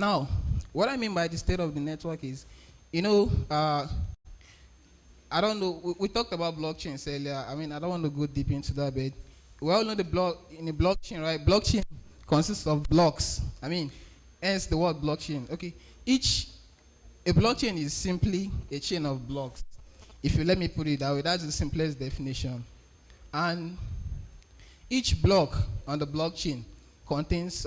Now, what I mean by the state of the network is, you know, I don't know, we talked about blockchains earlier. I mean, I don't want to go deep into that, but we all know in a blockchain, right? Blockchain consists of blocks. I mean, hence the word blockchain. Okay, a blockchain is simply a chain of blocks. If you let me put it that way, that's the simplest definition. And each block on the blockchain contains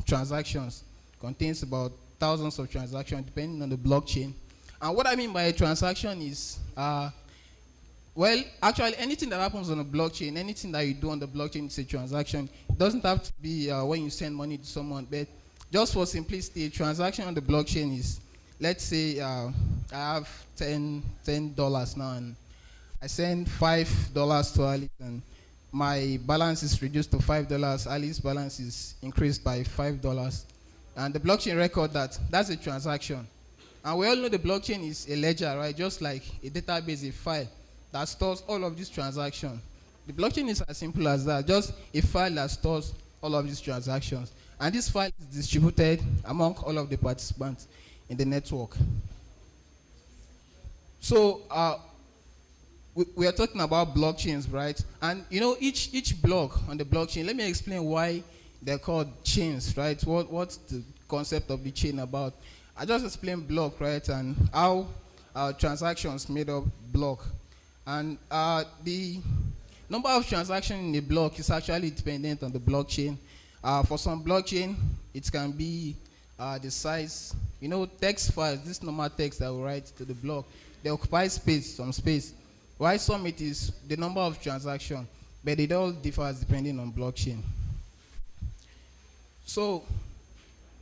transactions, contains about thousands of transactions depending on the blockchain. And what I mean by a transaction is, well, actually anything that happens on a blockchain, anything that you do on the blockchain is a transaction. It doesn't have to be when you send money to someone, but just for simplicity, a transaction on the blockchain is, let's say I have $10 now, and I send $5 to Alice, and my balance is reduced to $5. Alice's balance is increased by $5, and the blockchain record that's a transaction. And we all know the blockchain is a ledger, right? Just like a database, a file that stores all of these transactions. The blockchain is as simple as that, just a file that stores all of these transactions. And this file is distributed among all of the participants in the network. So we are talking about blockchains, right? And you know, each block on the blockchain, let me explain why they're called chains, right? What's the concept of the chain about? I just explained block, right? And how transactions made up block. And the number of transactions in a block is actually dependent on the blockchain. For some blockchain, it can be the size, you know, text files, this normal text that we write to the block, they occupy space, some space. While some it is the number of transactions, but it all differs depending on blockchain. So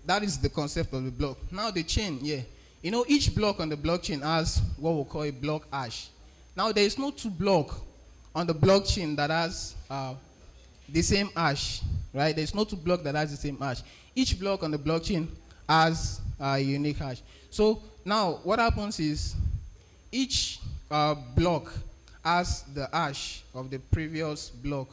that is the concept of the block. Now the chain, yeah. You know, each block on the blockchain has what we call a block hash. Now there is no two blocks on the blockchain that has the same hash, right? There's no two blocks that has the same hash. Each block on the blockchain has a unique hash. So now what happens is each block has the hash of the previous block,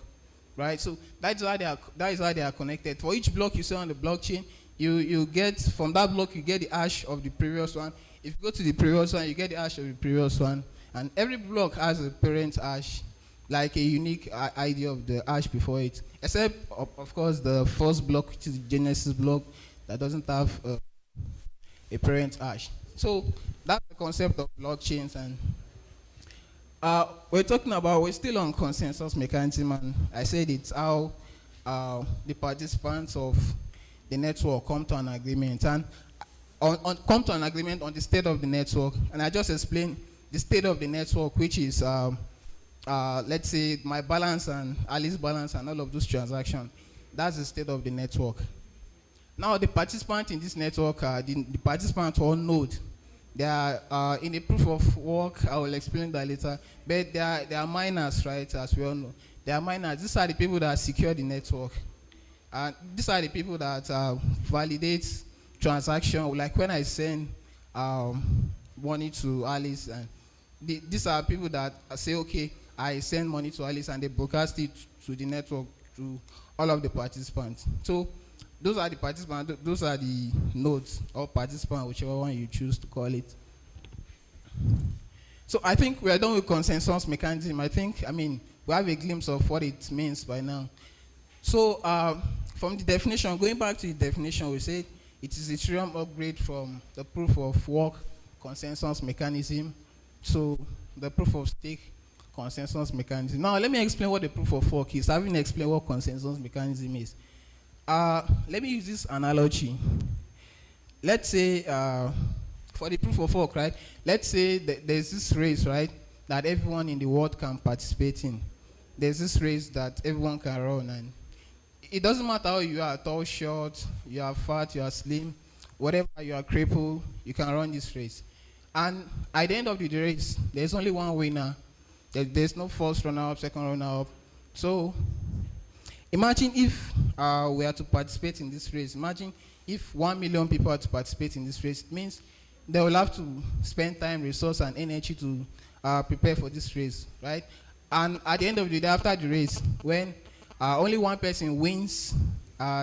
right? So that is how they are connected. For each block you see on the blockchain, you get from that block you get the hash of the previous one. If you go to the previous one, you get the hash of the previous one, and every block has a parent hash, like a unique ID of the hash before it, except of course the first block, which is the Genesis block, that doesn't have a parent hash. So that's the concept of blockchains. And we're still on consensus mechanism, and I said it's how the participants of the network come to an agreement, and come to an agreement on the state of the network. And I just explained the state of the network, which is let's say my balance and Alice's balance and all of those transactions. That's the state of the network. Now the participants in this network, the participants or node, they are in a proof of work. I will explain that later. But they are miners, right? As we all know, they are miners. These are the people that secure the network. These are the people that validate transaction. Like when I send money to Alice, and these are people that say, okay, I send money to Alice, and they broadcast it to the network to all of the participants. So those are the participants, those are the nodes or participants, whichever one you choose to call it. So I think we are done with consensus mechanism. I mean, we have a glimpse of what it means by now. So from the definition, going back to the definition, we said it is a Ethereum upgrade from the proof of work consensus mechanism to the proof of stake consensus mechanism. Now let me explain what the proof of work is. I haven't explained what consensus mechanism is. Let me use this analogy. Let's say for the proof of work, right? Let's say there's this race, right, that everyone in the world can participate in. There's this race that everyone can run, and it doesn't matter how you are, tall, short, you are fat, you are slim, whatever, you are crippled, you can run this race. And at the end of the race, there's only one winner. There's no first runner-up, second runner-up. So imagine if we are to participate in this race. Imagine if 1 million people are to participate in this race. It means they will have to spend time, resource, and energy to prepare for this race, right? And at the end of the day, after the race, when only one person wins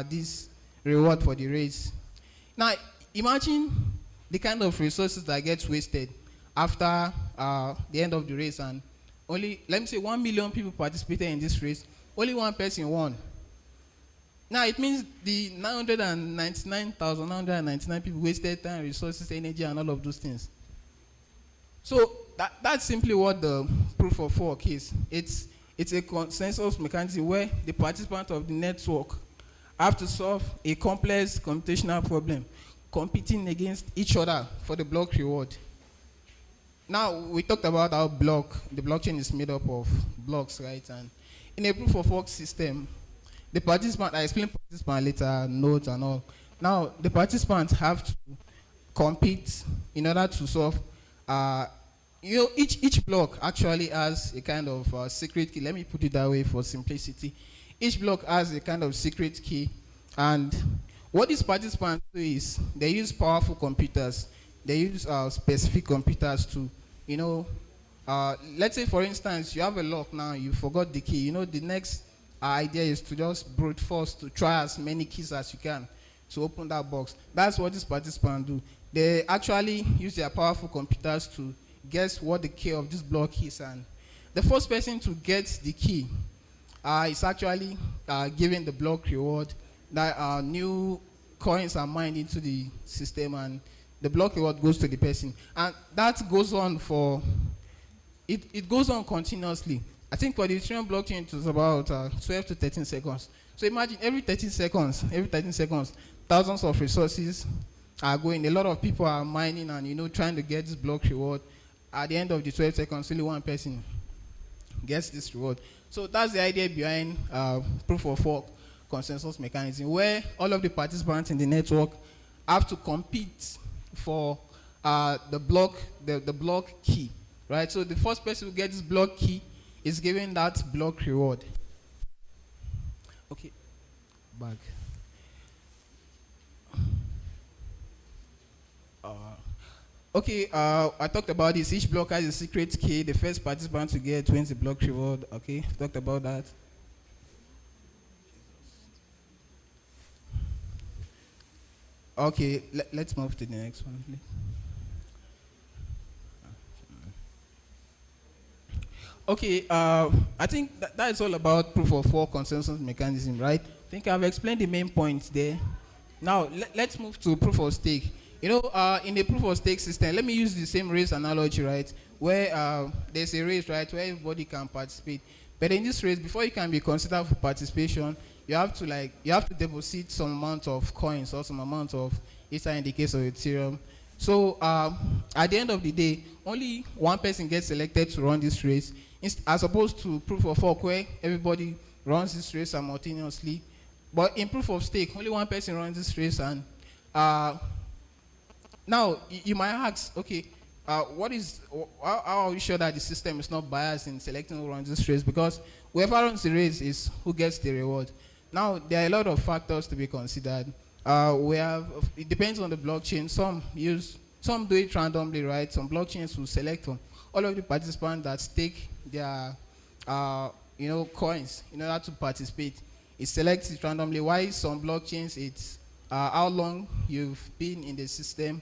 this reward for the race. Now, imagine the kind of resources that gets wasted after the end of the race, and only, let me say, 1 million people participated in this race, only one person won. Now it means the 999,999 people wasted time, resources, energy, and all of those things. So that's simply what the proof of work is. It's a consensus mechanism where the participants of the network have to solve a complex computational problem, competing against each other for the block reward. Now, we talked about how the blockchain is made up of blocks, right? And in a proof of work system, the participant, I explain participant later, nodes and all. Now, the participants have to compete in order to solve, each block actually has a kind of secret key. Let me put it that way for simplicity. Each block has a kind of secret key, and what these participants do is they use powerful computers. They use specific computers to, let's say for instance, you have a lock now, you forgot the key. The next idea is to just brute force to try as many keys as you can to open that box. That's what these participants do. They actually use their powerful computers to guess what the key of this block is, and the first person to get the key is actually given the block reward. That new coins are mined into the system, and the block reward goes to the person, and that goes on for it goes on continuously. I think for the Ethereum blockchain it was about 12 to 13 seconds. So imagine every 13 seconds, thousands of resources are going. A lot of people are mining and trying to get this block reward. At the end of the 12 seconds, only one person gets this reward. So that's the idea behind proof of work consensus mechanism, where all of the participants in the network have to compete for the block key, right? So the first person who gets this block key is given that block reward. Okay, back. I talked about this. Each block has a secret key. The first participant to get wins the block reward. Okay, talked about that. Okay, let's move to the next one, please. Okay, I think that is all about proof of work consensus mechanism, right? I think I've explained the main points there. Now, let's move to proof of stake. In a proof of stake system, let me use the same race analogy, right? Where there's a race, right, where everybody can participate. But in this race, before you can be considered for participation, you have to deposit some amount of coins or some amount of Ether in the case of Ethereum. So at the end of the day, only one person gets selected to run this race, as opposed to proof of work where everybody runs this race simultaneously. But in proof of stake, only one person runs this race, and now you might ask, okay, how are we sure that the system is not biased in selecting who runs this race? Because whoever runs the race is who gets the reward. Now, there are a lot of factors to be considered. It depends on the blockchain. Some do it randomly, right? Some blockchains will select from all of the participants that stake their, coins in order to participate. It selects it randomly. Why some blockchains, it's how long you've been in the system.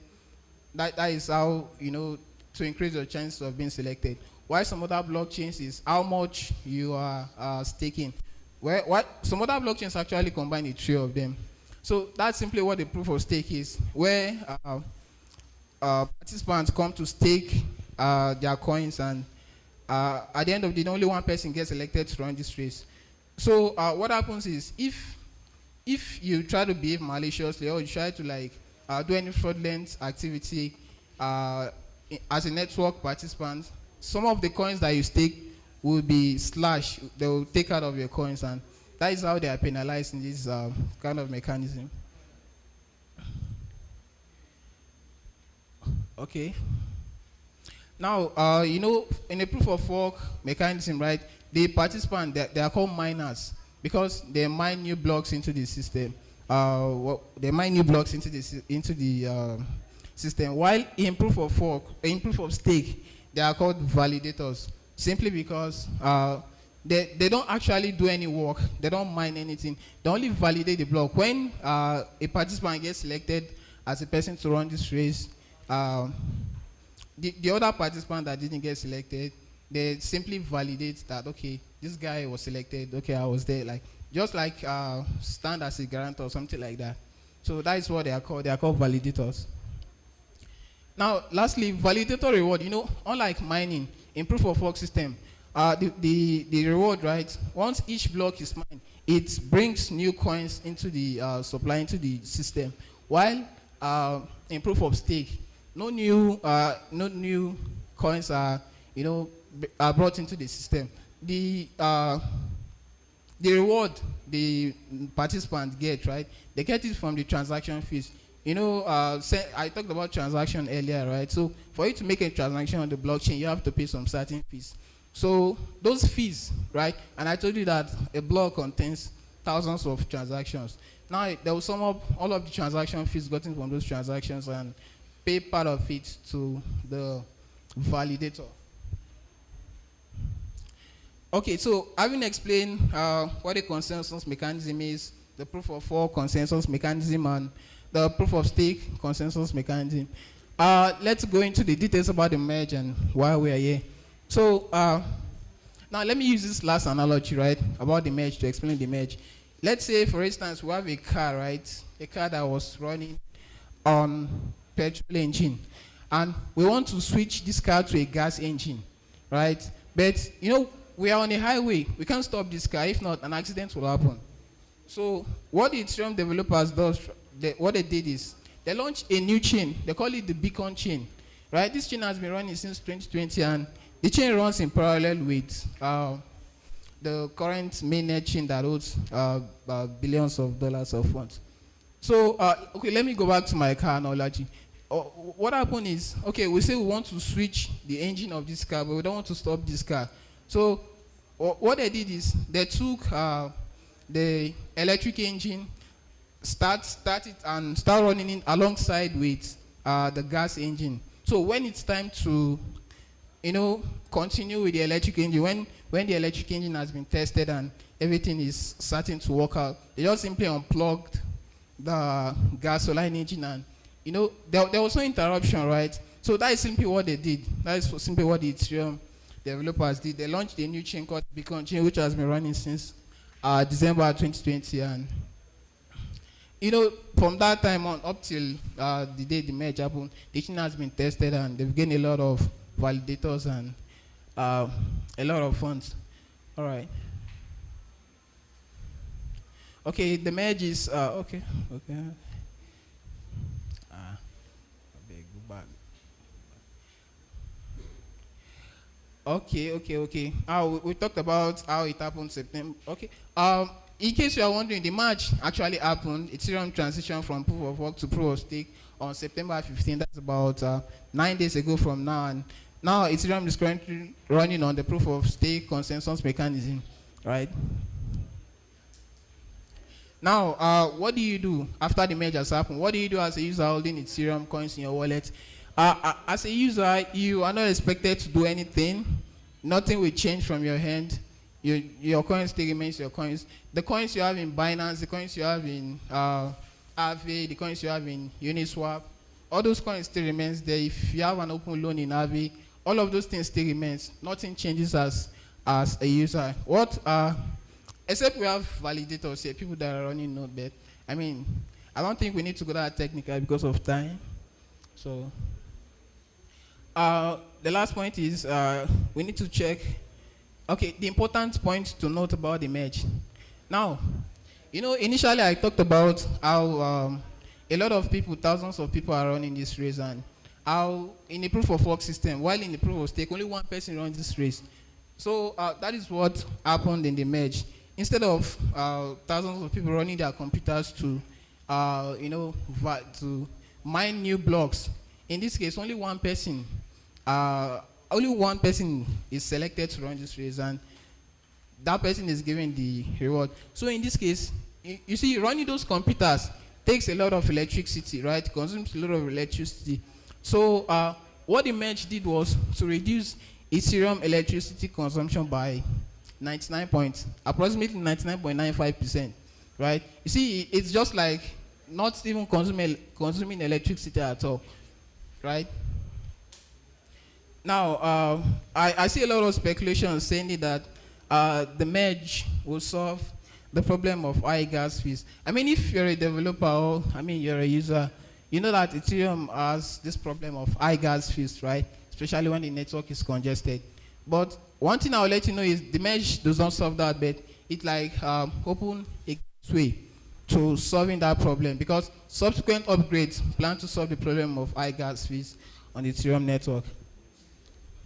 That is how, to increase your chance of being selected. Why some other blockchains is how much you are staking. Some other blockchains actually combine the three of them. So that's simply what the proof of stake is, where participants come to stake their coins, and at the end of the day, only one person gets elected to run this race. So what happens is, if you try to behave maliciously, or you try to do any fraudulent activity as a network participant, some of the coins that you stake will be slashed. They will take out of your coins, and that is how they are penalized in this kind of mechanism. Okay. Now, in a proof of work mechanism, right, the participants, they are called miners because they mine new blocks into the system. They mine new blocks into the system. While in proof of stake, they are called validators, simply because they don't actually do any work. They don't mine anything. They only validate the block. When a participant gets selected as a person to run this race. Um, the other participant that didn't get selected, they simply validate that, okay, this guy was selected, okay, I was there, like just like stand as a guarantor or something like that. So that is what they are called. They are called validators. Now, lastly, validator reward. You know, unlike mining, in proof of work system, the reward, right? Once each block is mined, it brings new coins into the supply into the system. While in proof of stake, no new coins are are brought into the system. The reward the participants get, right? They get it from the transaction fees. I talked about transaction earlier, right? So for you to make a transaction on the blockchain, you have to pay some certain fees. So those fees, right? And I told you that a block contains thousands of transactions. Now they will sum up all of the transaction fees gotten from those transactions and pay part of it to the validator. Okay, so having explained what a consensus mechanism is, the proof of work consensus mechanism, and the proof of stake consensus mechanism, let's go into the details about the merge and why we are here. So now let me use this last analogy, right, about the merge to explain the merge. Let's say, for instance, we have a car, right, a car that was running on petrol engine, and we want to switch this car to a gas engine, right? But we are on a highway. We can't stop this car. If not, an accident will happen. So what the Ethereum developers what they did is they launched a new chain. They call it the Beacon chain, right? This chain has been running since 2020, and the chain runs in parallel with the current mainnet chain that holds billions of dollars of funds. So okay, let me go back to my car analogy. What happened is, okay, we say we want to switch the engine of this car, but we don't want to stop this car. So what they did is they took the electric engine, start it and start running it alongside with the gas engine. So when it's time to continue with the electric engine, when the electric engine has been tested and everything is starting to work out, they just simply unplugged the gasoline engine, and there was no interruption, right? So that is simply what they did. That is simply what the Ethereum developers did. They launched a new chain called Beacon chain, which has been running since December 2020, and from that time on up till the day the merge happened, the chain has been tested and they've gained a lot of validators and a lot of funds. All right. Okay, the merge is okay. Go back. Okay. We talked about how it happened September. Okay. In case you are wondering, the merge actually happened. Ethereum transition from proof of work to proof of stake on September 15th. That's about 9 days ago from now. And now Ethereum is currently running on the proof of stake consensus mechanism, right? Now, what do you do after the merge has happened? What do you do as a user holding Ethereum coins in your wallet? As a user, you are not expected to do anything. Nothing will change from your hand. Your coins still remains your coins. The coins you have in Binance, the coins you have in Aave, the coins you have in Uniswap, all those coins still remains there. If you have an open loan in Aave, all of those things still remains. Nothing changes as a user. Except we have validators here, people that are running node. I mean, I don't think we need to go that technical because of time. So the last point is we need to check. Okay, the important point to note about the merge. Now, initially I talked about how a lot of people, thousands of people are running this race, and how in the proof of work system, while in the proof of stake, only one person runs this race. So that is what happened in the merge. Instead of thousands of people running their computers to mine new blocks, in this case, only one person is selected to run this race, and that person is given the reward. So in this case, you see, running those computers takes a lot of electricity, right? Consumes a lot of electricity. So what the merge did was to reduce Ethereum electricity consumption by approximately 99.95%, right? You see, it's just like not even consuming electricity at all, right? Now, I see a lot of speculation saying that the merge will solve the problem of high gas fees. I mean, if you're a developer or, I mean, you're a user, you know that Ethereum has this problem of high gas fees, right? Especially when the network is congested. But one thing I'll let you know is the merge does not solve that, but it like open a way to solving that problem, because subsequent upgrades plan to solve the problem of high gas fees on the Ethereum network.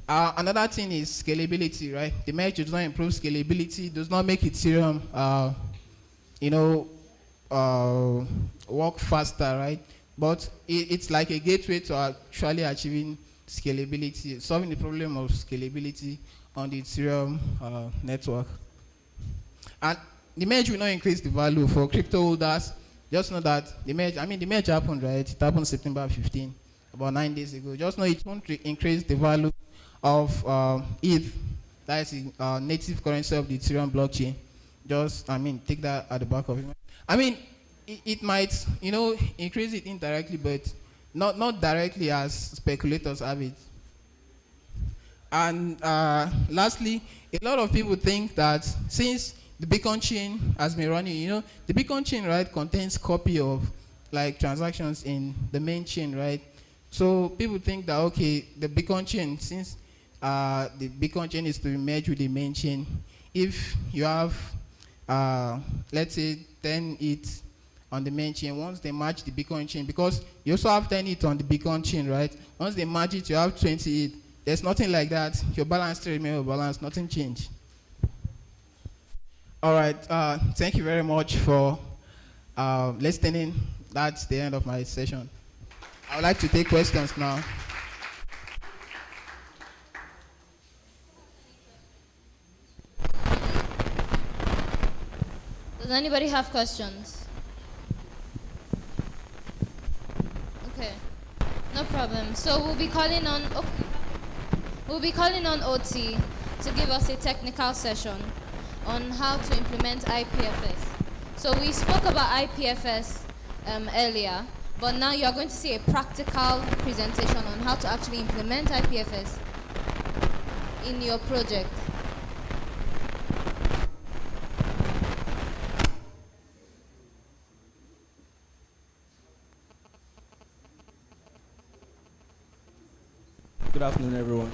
Another thing is scalability, right? The merge does not improve scalability, does not make Ethereum, work faster, right? But it's like a gateway to actually achieving scalability, solving the problem of scalability on the Ethereum network. And the merge will not increase the value for crypto holders. Just know that the merge happened, right? It happened September 15, about 9 days ago. Just know it won't increase the value of ETH, that is the native currency of the Ethereum blockchain. Just, take that at the back of it. It might, increase it indirectly, but not directly as speculators have it. And lastly, a lot of people think that since the Bitcoin chain has been running, the Bitcoin chain, right, contains copy of like transactions in the main chain, right? So people think that, okay, the Bitcoin chain, since the Bitcoin chain is to be merged with the main chain, if you have, let's say, 10 ETH on the main chain, once they match the Bitcoin chain, because you also have 10 ETH on the Bitcoin chain, right? Once they match it, you have 20 ETH. There's nothing like that. Your balance still remains balanced, nothing changed. All right, thank you very much for listening. That's the end of my session. I would like to take questions now. Does anybody have questions? Okay, no problem. So we'll be calling on OT to give us a technical session on how to implement IPFS. So we spoke about IPFS earlier, but now you're going to see a practical presentation on how to actually implement IPFS in your project. Good afternoon, everyone.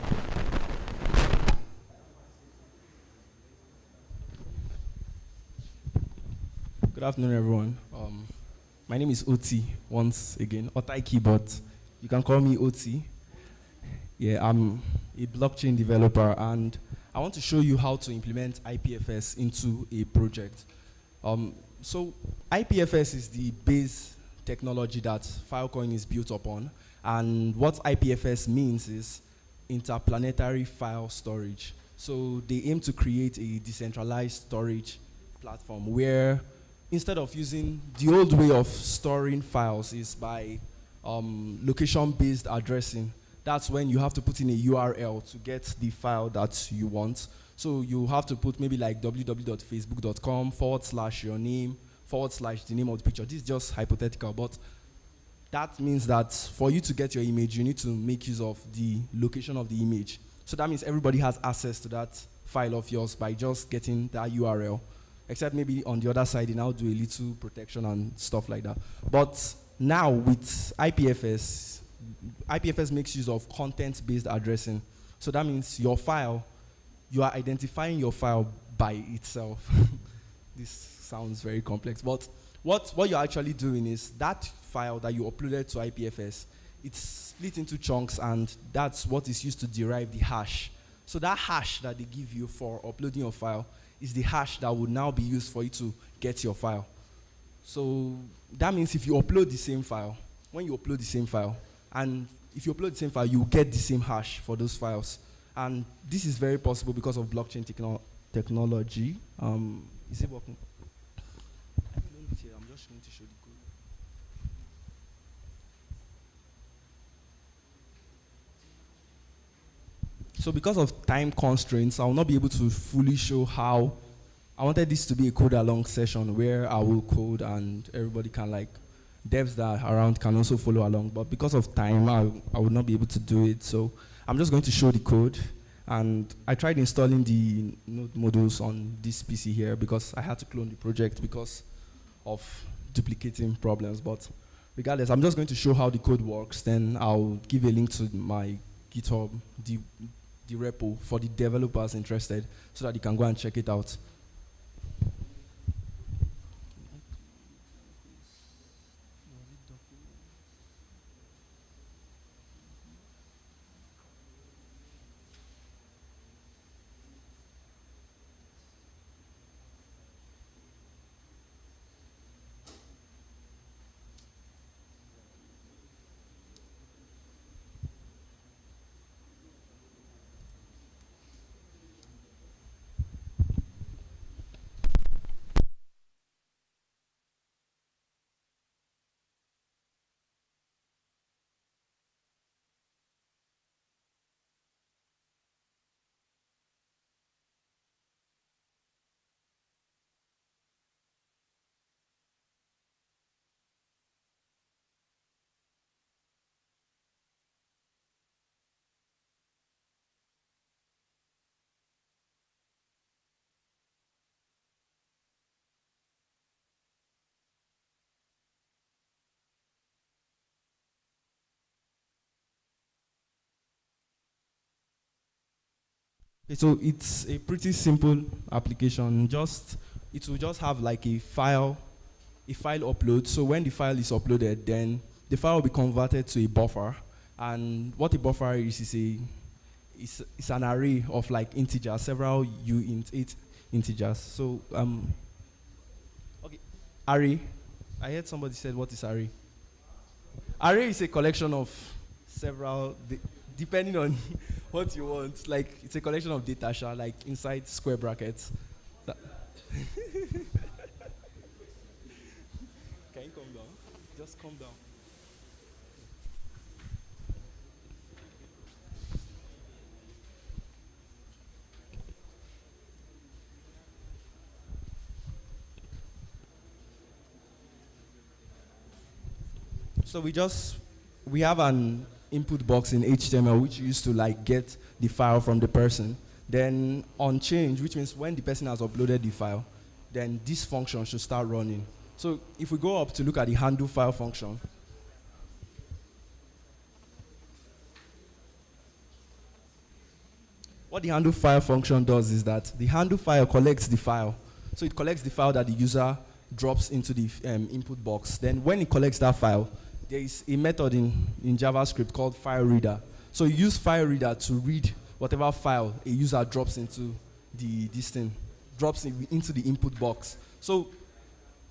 Good afternoon, everyone. My name is Oti, once again, Otaiki, but you can call me Oti. Yeah, I'm a blockchain developer, and I want to show you how to implement IPFS into a project. So IPFS is the base technology that Filecoin is built upon, and what IPFS means is interplanetary file storage. So they aim to create a decentralized storage platform where instead of using the old way of storing files is by location-based addressing. That's when you have to put in a URL to get the file that you want. So you have to put maybe like www.facebook.com/your name /the name of the picture. This is just hypothetical, but that means that for you to get your image, you need to make use of the location of the image. So that means everybody has access to that file of yours by just getting that URL. Except maybe on the other side, they now do a little protection and stuff like that. But now with IPFS, IPFS makes use of content-based addressing. So that means your file, you are identifying your file by itself. This sounds very complex, but what you're actually doing is that file that you uploaded to IPFS, it's split into chunks, and that's what is used to derive the hash. So that hash that they give you for uploading your file is the hash that would now be used for you to get your file. So that means if you upload the same file, when you upload the same file, and if you upload the same file, you get the same hash for those files. And this is very possible because of blockchain technology. Is it working? I'm just going to show the code. So because of time constraints, I will not be able to fully show how. I wanted this to be a code along session where I will code and everybody can like devs that are around can also follow along. But because of time, I would not be able to do it. So I'm just going to show the code. And I tried installing the node modules on this PC here because I had to clone the project because of duplicating problems. But regardless, I'm just going to show how the code works. Then I'll give a link to my GitHub, the repo for the developers interested so that you can go and check it out. Okay, so it's a pretty simple application. It will just have like a file upload. So when the file is uploaded, then the file will be converted to a buffer. And what a buffer is it's an array of like integers, several uint, 8 integers. So okay, array. I heard somebody said, what is array? Array is a collection of several, depending on what you want. Like, it's a collection of data, like inside square brackets. Can you calm down? Just calm down. So we have an input box in HTML which used to like get the file from the person. Then on change, which means when the person has uploaded the file, then this function should start running. So if we go up to look at the handle file function, what the handle file function does is that the handle file collects the file. So it collects the file that the user drops into the input box. Then when it collects that file, there is a method in JavaScript called file reader. So you use file reader to read whatever file a user drops into into the input box. So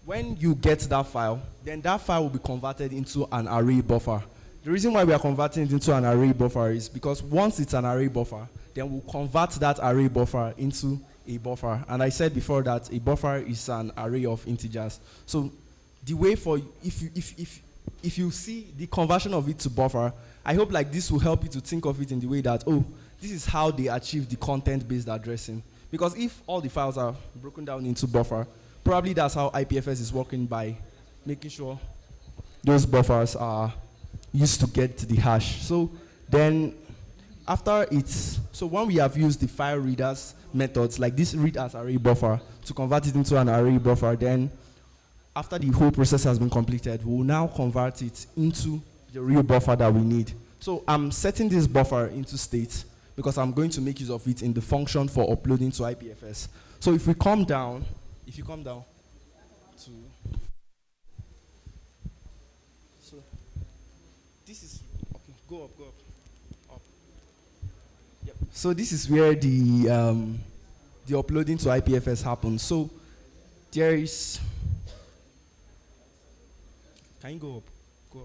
when you get that file, then that file will be converted into an array buffer. The reason why we are converting it into an array buffer is because once it's an array buffer, then we'll convert that array buffer into a buffer. And I said before that a buffer is an array of integers. So the way for, if you see the conversion of it to buffer, I hope like this will help you to think of it in the way that, oh, this is how they achieve the content-based addressing. Because if all the files are broken down into buffer, probably that's how IPFS is working, by making sure those buffers are used to get the hash. So then so when we have used the file readers methods, like this read as array buffer, to convert it into an array buffer, then after the whole process has been completed, we'll now convert it into the real buffer that we need. So I'm setting this buffer into state because I'm going to make use of it in the function for uploading to IPFS. So if you come down to, so this is, okay, go up. Yep. So this is where the uploading to IPFS happens. So there is, can you go up? Go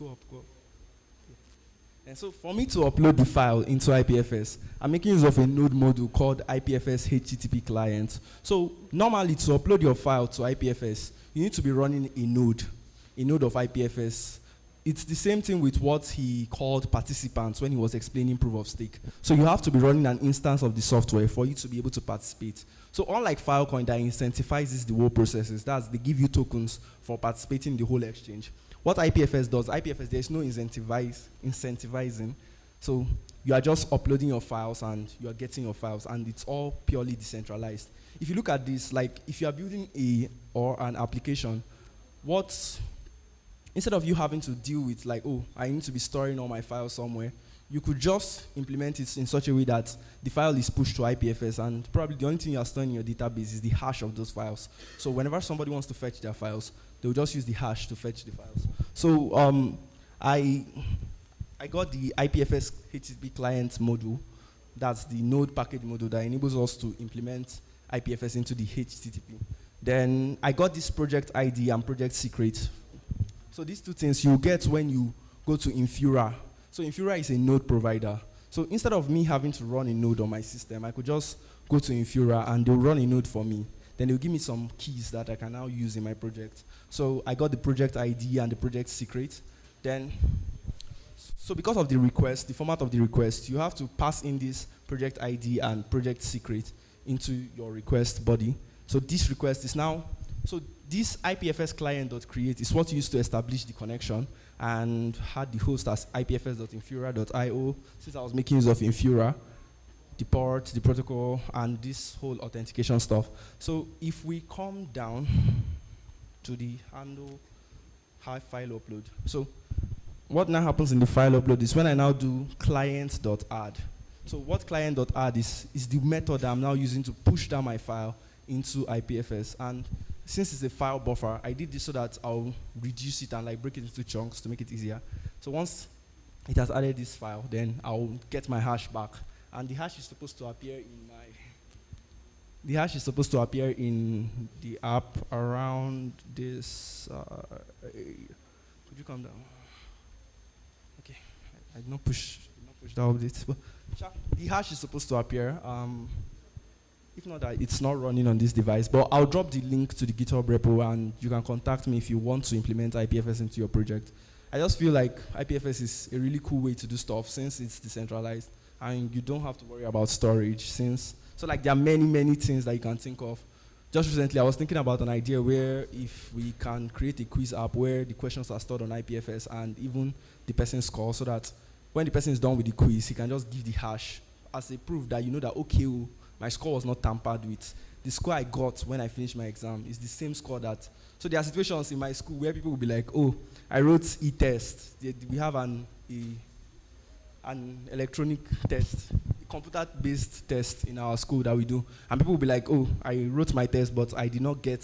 up. Go up. And so for me to upload the file into IPFS, I'm making use of a node module called IPFS HTTP client. So normally to upload your file to IPFS, you need to be running a node of IPFS. it's the same thing with what he called participants when he was explaining proof of stake. So you have to be running an instance of the software for you to be able to participate. So unlike Filecoin that incentivizes the whole processes, that's they give you tokens for participating in the whole exchange. What IPFS does, IPFS, there's no incentivizing. So you are just uploading your files and you are getting your files, and it's all purely decentralized. If you look at this, like if you are building an application, instead of you having to deal with like, oh, I need to be storing all my files somewhere, you could just implement it in such a way that the file is pushed to IPFS, and probably the only thing you are storing in your database is the hash of those files. So whenever somebody wants to fetch their files, they'll just use the hash to fetch the files. So I got the IPFS HTTP client module. That's the node package module that enables us to implement IPFS into the HTTP. Then I got this project ID and project secret. So these two things you get when you go to Infura. So Infura is a node provider. So instead of me having to run a node on my system, I could just go to Infura and they'll run a node for me. Then they'll give me some keys that I can now use in my project. So I got the project ID and the project secret. Then, so because of the request, the format of the request, you have to pass in this project ID and project secret into your request body. So this request is now, so this IPFS client.create is what used to establish the connection and had the host as ipfs.infura.io, since I was making use of Infura, the port, the protocol, and this whole authentication stuff. So if we come down to the handle high file upload. So what now happens in the file upload is when I now do client.add. So what client.add is the method that I'm now using to push down my file into IPFS. And since it's a file buffer, I did this so that I'll reduce it and like break it into chunks to make it easier. So once it has added this file, then I'll get my hash back. And the hash is supposed to appear in the app around this. Could you come down? Okay, I did not push that update. But the hash is supposed to appear. If not that, it's not running on this device. But I'll drop the link to the GitHub repo, and you can contact me if you want to implement IPFS into your project. I just feel like IPFS is a really cool way to do stuff since it's decentralized, and you don't have to worry about storage. So like there are many things that you can think of. Just recently, I was thinking about an idea where if we can create a quiz app where the questions are stored on IPFS and even the person's score, so that when the person is done with the quiz, he can just give the hash as a proof that you know that, okay, my score was not tampered with. The score I got when I finished my exam is the same score that. So there are situations in my school where people will be like, oh, I wrote e-test. We have an electronic test, a computer-based test in our school that we do. And people will be like, oh, I wrote my test, but I did not get,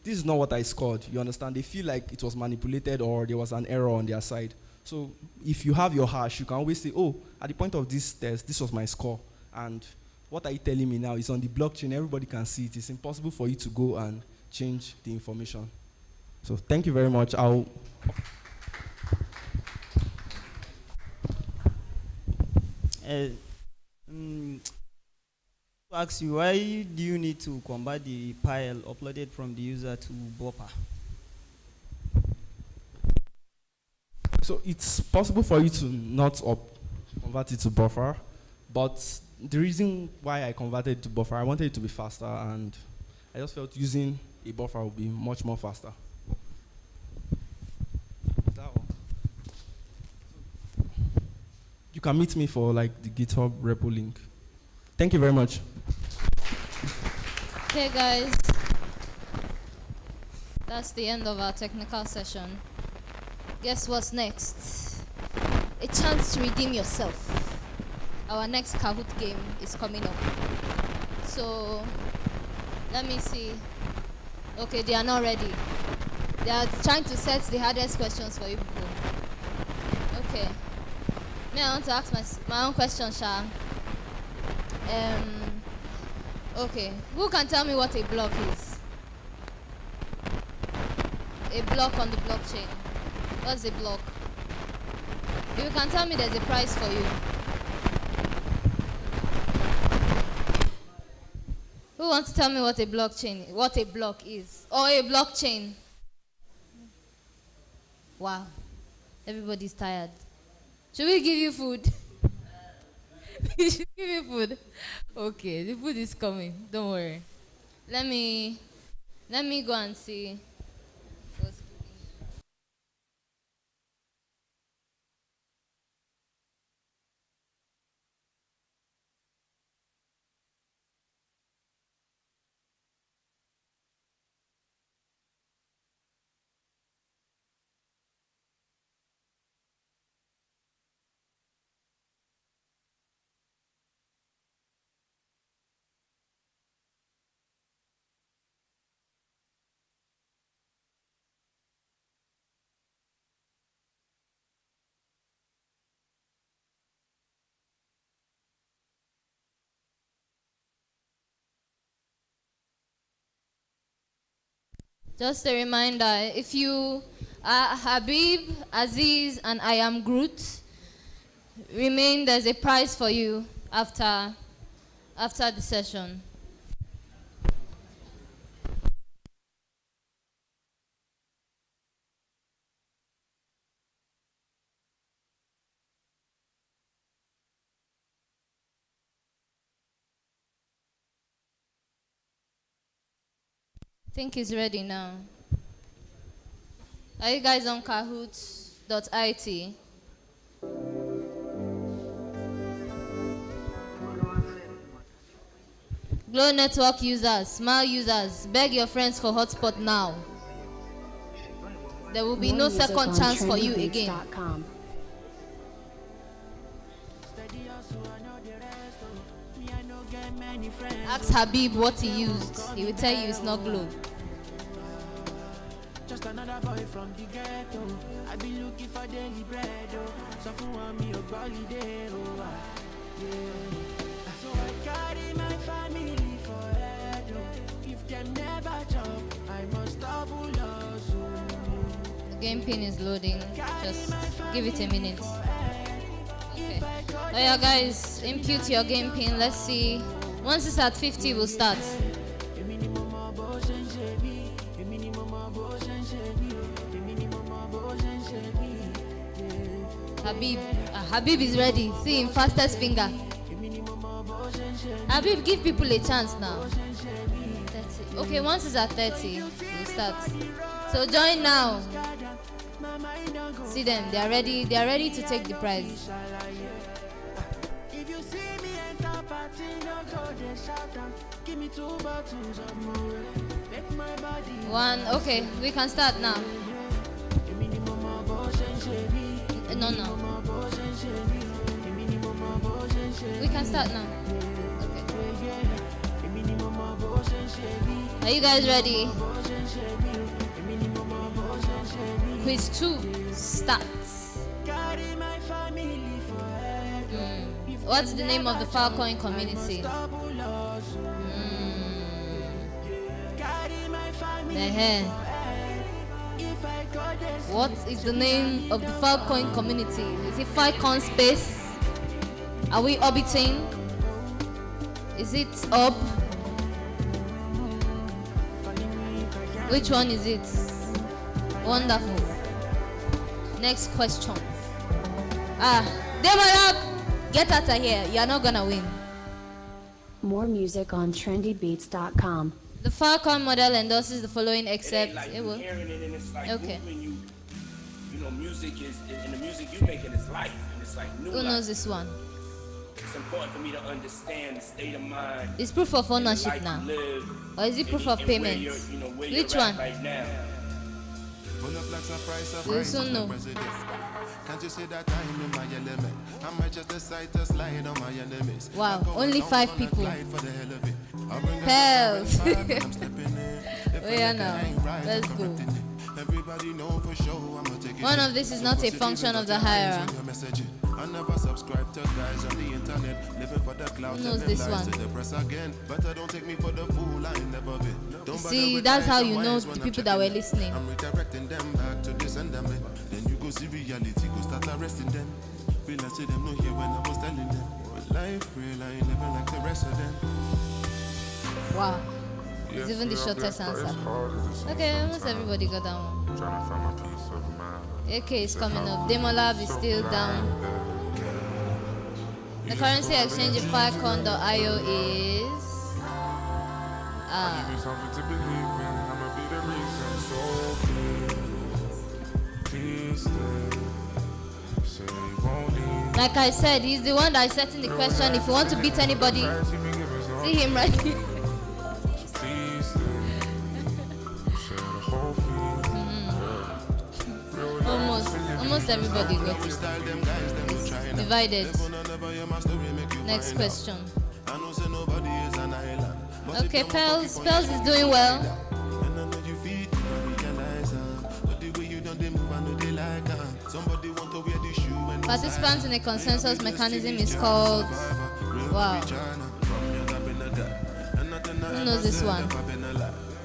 this is not what I scored. You understand? They feel like it was manipulated or there was an error on their side. So if you have your hash, you can always say, oh, at the point of this test, this was my score. And what are you telling me now? It's on the blockchain. Everybody can see it. It's impossible for you to go and change the information. So thank you very much. To ask you, why do you need to convert the file uploaded from the user to buffer? So it's possible for you to not convert it to buffer, but the reason why I converted it to buffer, I wanted it to be faster, and I just felt using a buffer would be much more faster. Is that all? You can meet me for like the GitHub repo link. Thank you very much. Okay, guys. That's the end of our technical session. Guess what's next? A chance to redeem yourself. Our next Kahoot game is coming up. So, let me see. Okay, they are not ready. They are trying to set the hardest questions for you people. Okay. Me, I want to ask my own question, Sha. Okay. Who can tell me what a block is? A block on the blockchain. What's a block? If you can tell me, there's a prize for you. Who wants to tell me what a block is? Or a blockchain? Wow. Everybody's tired. Should we give you food? We should give you food. Okay, the food is coming. Don't worry. Let me go and see. what's cooking. Just a reminder, if you are Habib, Aziz, and I am Groot, remain, there's a prize for you after the session. I think he's ready now. Are you guys on kahoots.it? Glow Network users, Smile users, beg your friends for hotspot now. There will be no second chance for you again. Ask Habib what he used. He will tell you it's not Glow. Just another boy from the ghetto. I be looking for daily bread. So for me a holiday. Yeah. So I carry my family for head. If them never chop, I must double hustle. The game pin is loading. Just give it a minute. Okay. Oh yeah, guys, impute your game pin. Let's see. Once it's at 50, we'll start. Habib is ready. See him, fastest finger. Habib, give people a chance now. 30. Okay, once it's at 30, we'll start. So join now. See them, they are ready. They are ready to take the prize. One. Okay, we can start now. No. We can start now. Okay. Are you guys ready? Quiz 2 starts. What's the name of the Filecoin community? What is the name of the Filecoin community? Is it Filecoin space? Are we orbiting? Is it up? Which one is it? Wonderful. Next question. Develop! Get out of here. You're not gonna win. More music on trendybeats.com. The Filecoin model endorses the following except like it will. Hearing it and it's like Okay. moving you know, music is, and the music you making is life, and it's like new Who life. knows this one? It's important for me to understand the state of mind. It's proof of and the ownership life now. you live, Or is it and- proof of and where payment? you're, you know, where Which you're at one? right now. We'll soon know. Can't you see that I'm in my element? I might just decide to slide on my enemies. Wow, only 5 people. Pels. Where are now? Let's go. Everybody know for sure I'm gonna take it. One of this is not a function of the higher. I never subscribe to guys on the internet, living for the cloud. Who knows this one? To the press again, but I don't take me for the fool. I ain't never been. Don't bother See, with that's how lies you and know wise the when I'm people that were checking. listening. I'm redirecting them back to the sentiment. Then you go see reality, go start arresting them. Feel I see them no here when I was telling them. But life real, I ain't living like the rest of them. Wow. It's even the shortest answer. Okay, almost everybody got that one. Tryna find my peace of mind. AK is coming up. Demolab is still down. The currency exchange in Filecoin.io is Give you something to believe in. I'ma be the reason. So please stay. Say you won't leave. like I said, he's the one that is setting the question. If you want to beat anybody, see him right here. So please stay. Share the whole feeling. Almost everybody got it. It's divided. Next question. Okay, Pels is doing well. Participants in the consensus mechanism is called, wow, who knows this one?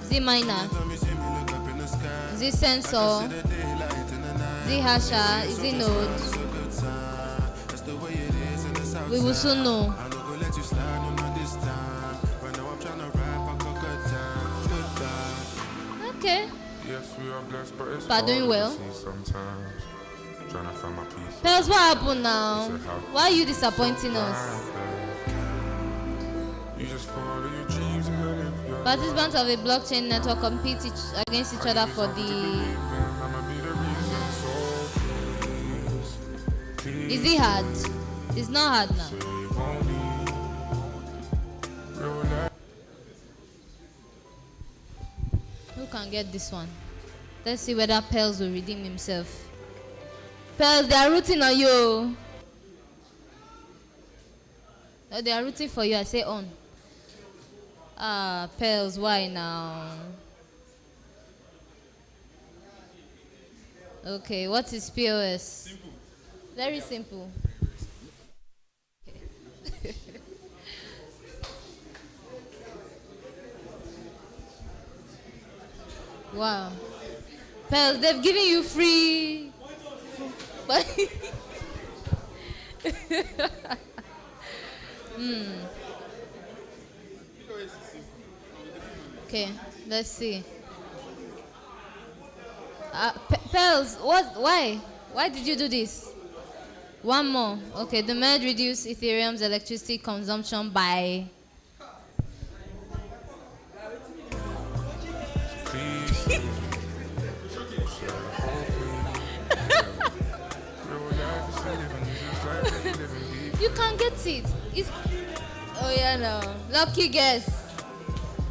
Z minor, Z sensor, Z hasher, Z node. We will soon know. Okay. Yes, we are blessed, but it's But doing well. sometimes. Trying to find my peace. Pels, what happened now? Why are you disappointing us? You just follow your dreams and live your Participants of a blockchain network compete against each other for the. I'ma be the reason. So please, Is it hard? It's not hard now. say you won't leave. Real life. Who can get this one? Let's see whether Pels will redeem himself. Pels, they are rooting on you. Oh, they are rooting for you. I say on. Ah, Pels, why now? Okay, what is POS? Simple. Very simple. Wow. Pels, they've given you free. Okay, let's see. Pels, what? Why? Why did you do this? One more. Okay, the merge reduced Ethereum's electricity consumption by. You can't get it. It's. Oh yeah, no. Lucky guess.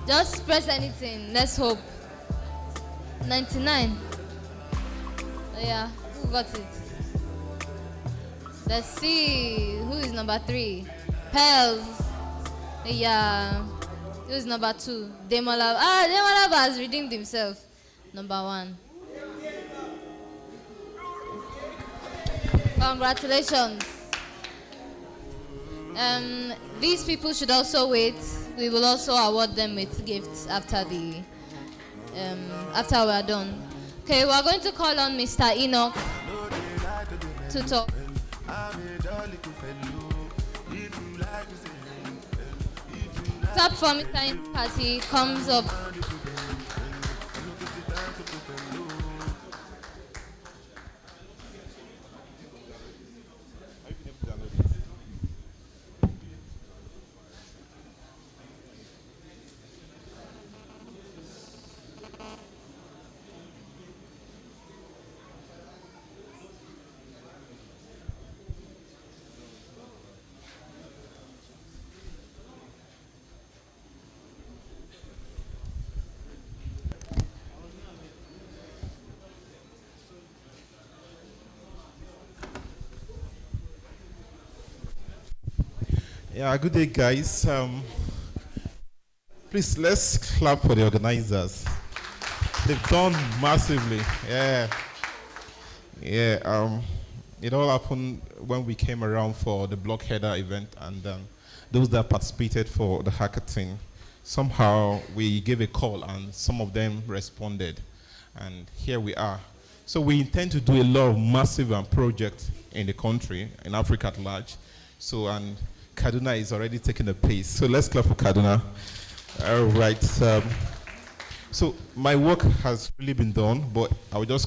Just press anything. Let's hope. 99. Oh yeah. Who got it? Let's see. Who is number 3? Pels. Yeah. Who is number 2? Demolab. Ah, Demolab has redeemed himself. Number 1. Congratulations. These people should also wait. We will also award them with gifts after the after we are done. Okay, we are going to call on Mr. Enoch to talk. Clap for Mr. Enoch as he comes up. Yeah, good day, guys. Please, let's clap for the organizers. They've done massively. Yeah. It all happened when we came around for the block header event, and those that participated for the hackathon, somehow we gave a call, and some of them responded, and here we are. So we intend to do a lot of massive projects in the country, in Africa at large. So, and Kaduna is already taking the pace. So let's clap for Kaduna. All right. So my work has really been done, but I'll be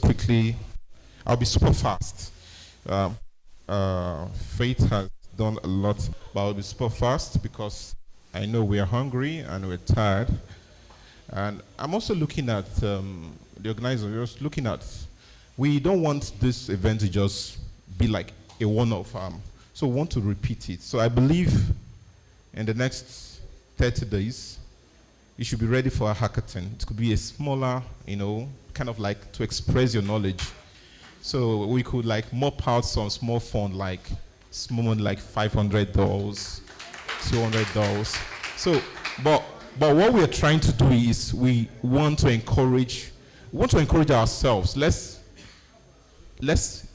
super fast. Um, Faith has done a lot, but I'll be super fast because I know we are hungry and we're tired. And I'm also looking at the organizers, looking at, we don't want this event to just be like a one-off. So we want to repeat it. So I believe in the next 30 days, you should be ready for a hackathon. It could be a smaller, kind of like to express your knowledge. So we could like mop out some small fund, like small, like $500, $200. So, but what we are trying to do is we want to encourage ourselves. Let's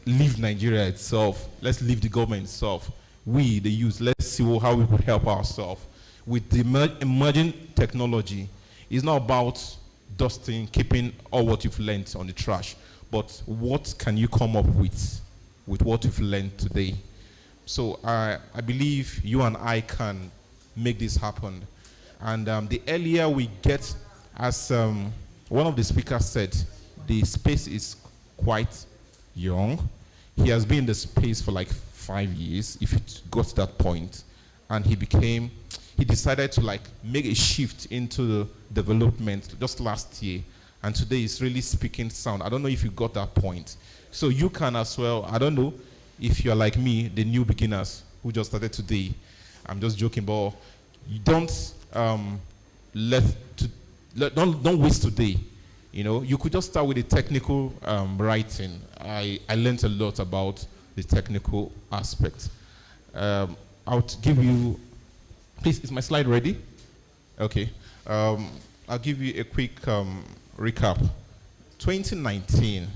leave Nigeria itself. Let's leave the government itself. We, the youth, let's see how we could help ourselves. With the emerging technology, it's not about dusting, keeping all what you've learned on the trash, but what can you come up with what you've learned today? So I believe you and I can make this happen. And the earlier we get, as one of the speakers said, the space is quite young. He has been in the space for like 5 years, if it got to that point, and he decided to like make a shift into the development just last year, and today he's really speaking sound. I don't know if you got that point. So you can as well. I don't know if you're like me, the new beginners who just started today. I'm just joking, but you don't don't waste today. You could just start with the technical writing. I learned a lot about the technical aspect. I'll give you. Please, is my slide ready? Okay. I'll give you a quick recap. 2019,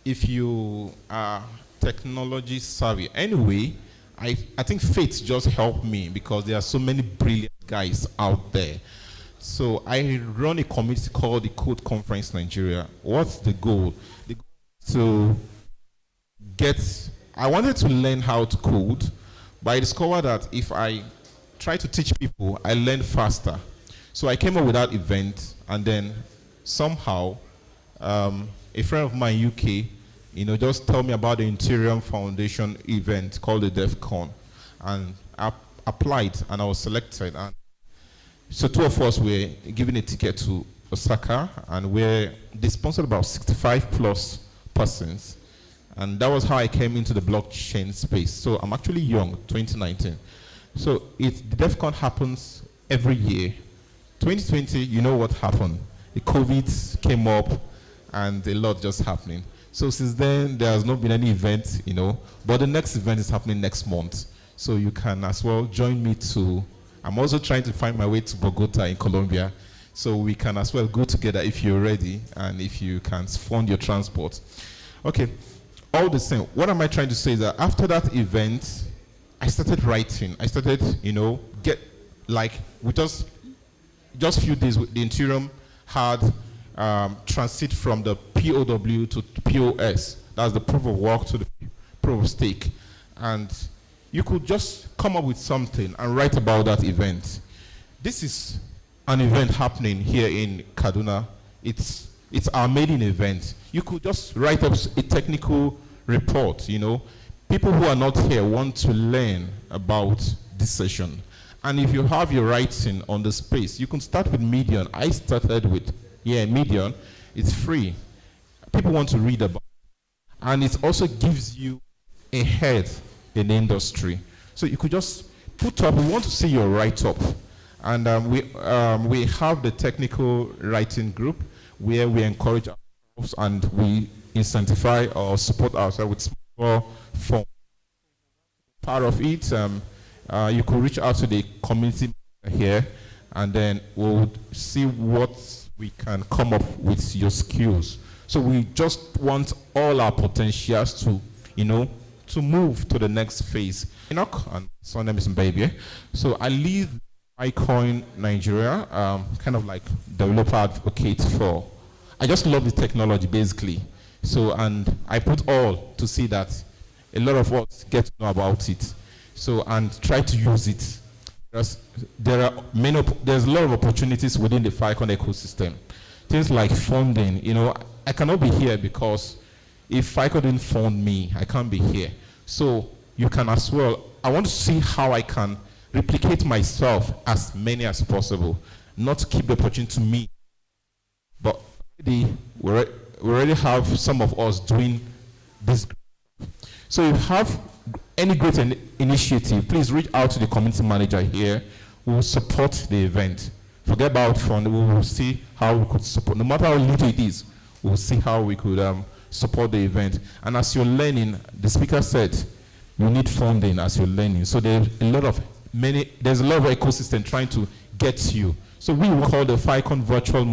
if you are technology savvy. Anyway, I think Faith just helped me because there are so many brilliant guys out there. So I run a committee called the Code Conference Nigeria. What's the goal? The goal is I wanted to learn how to code, but I discovered that if I try to teach people, I learn faster. So I came up with that event, and then somehow a friend of mine, UK, just told me about the Ethereum Foundation event called the DEFCON, and I applied and I was selected. And so two of us were given a ticket to Osaka, and they sponsored about 65 plus persons. And that was how I came into the blockchain space. So I'm actually young, 2019. So the DEFCON happens every year. 2020, you know what happened. The COVID came up and a lot just happening. So since then, there has not been any event, but the next event is happening next month. So you can as well join me I'm also trying to find my way to Bogota in Colombia. So we can as well go together if you're ready and if you can fund your transport. Okay. All the same, what am I trying to say is that after that event, I started writing. I started, with just few days, the Ethereum had transit from the POW to POS. That's the proof of work to the proof of stake. And you could just come up with something and write about that event. This is an event happening here in Kaduna. It's our maiden event. You could just write up a technical report, People who are not here want to learn about this session. And if you have your writing on the space, you can start with Medium. I started with, Medium. It's free. People want to read about it. And it also gives you a head in the industry. So you could just put up, we want to see your write-up. And we have the technical writing group where we encourage ourselves and we incentivize or support ourselves with small form. Part of it, you could reach out to the community here, and then we'll see what we can come up with your skills. So we just want all our potentials to, to move to the next phase. Enoch, and my name is Baby. So I lead Filecoin Nigeria, kind of like developer advocate for. I just love the technology basically. So, and I put all to see that a lot of us get to know about it. So, and try to use it. there's a lot of opportunities within the Filecoin ecosystem. Things like funding. I cannot be here because if Filecoin didn't fund me, I can't be here. So you can as well. I want to see how I can replicate myself as many as possible, not keep the opportunity to me. But we already have some of us doing this. So if you have any great initiative, please reach out to the community manager here. We will support the event. Forget about fund. We will see how we could support. No matter how little it is, we will see how we could support the event. And as you're learning, the speaker said, you need funding as you're learning. So there's a lot of ecosystem trying to get you. So we will call the Filecoin virtual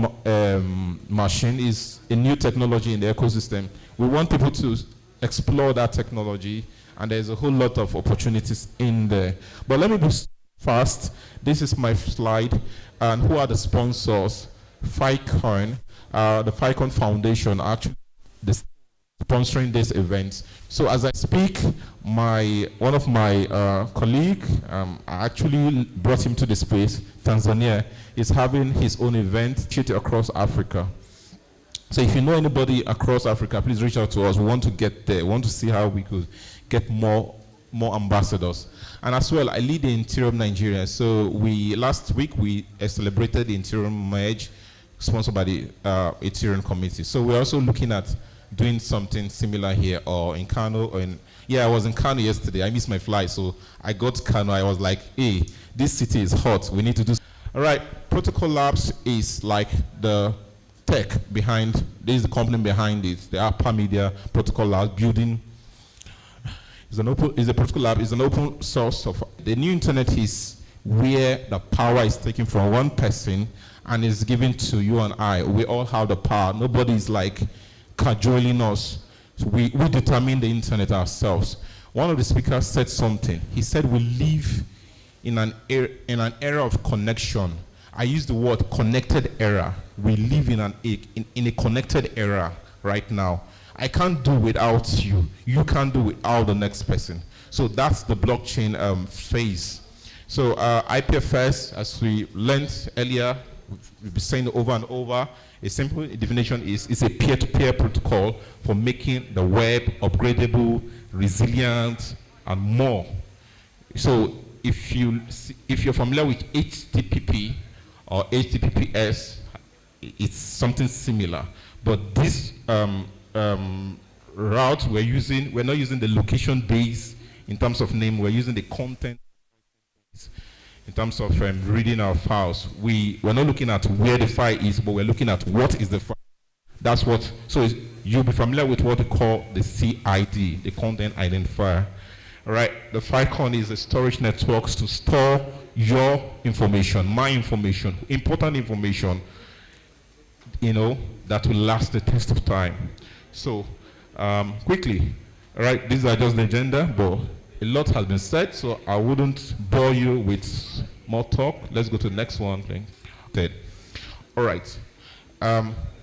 machine is a new technology in the ecosystem. We want people to explore that technology, and there's a whole lot of opportunities in there. But let me be fast. This is my slide. And who are the sponsors? Filecoin, the Filecoin Foundation, actually sponsoring this event. So as I speak, one of my colleague, I actually brought him to the space. Tanzania is having his own event across Africa. So if you know anybody across Africa, please reach out to us. We want to get there. We want to see how we could get more ambassadors. And as well, I lead the Ethereum Nigeria. So last week we celebrated the Ethereum merge sponsored by the Ethereum committee. So we're also looking at doing something similar here or in Kano. I was in Kano yesterday. I missed my flight, so I got to Kano. I was like, hey, this city is hot. We need to do. All right, Protocol Labs is like the tech behind. This is the company behind it. The Alpha Media Protocol Labs building. Is a Protocol Lab is an open source of the new internet is where the power is taken from one person and is given to you and I. We all have the power. Nobody is like cajoling us. So we determine the internet ourselves. One of the speakers said something. He said we live in an era of connection. I use the word connected era. We live in a connected era right now. I can't do without you. You can't do without the next person. So that's the blockchain phase. So IPFS, as we learned earlier, we've been saying it over and over, a simple definition is it's a peer-to-peer protocol for making the web upgradable, resilient, and more. So if you're familiar with HTTP or HTTPS, it's something similar. But this route we're not using the location base in terms of name, we're using the content in terms of reading our files. We're not looking at where the file is, but we're looking at what is the file. That's what, so you'll be familiar with what they call the CID, the content identifier. All right, the Filecoin is a storage network to store your information, my information, important information, that will last the test of time. So, quickly, all right, these are just the agenda, but a lot has been said, so I wouldn't bore you with more talk. Let's go to the next one, please. Okay. All right.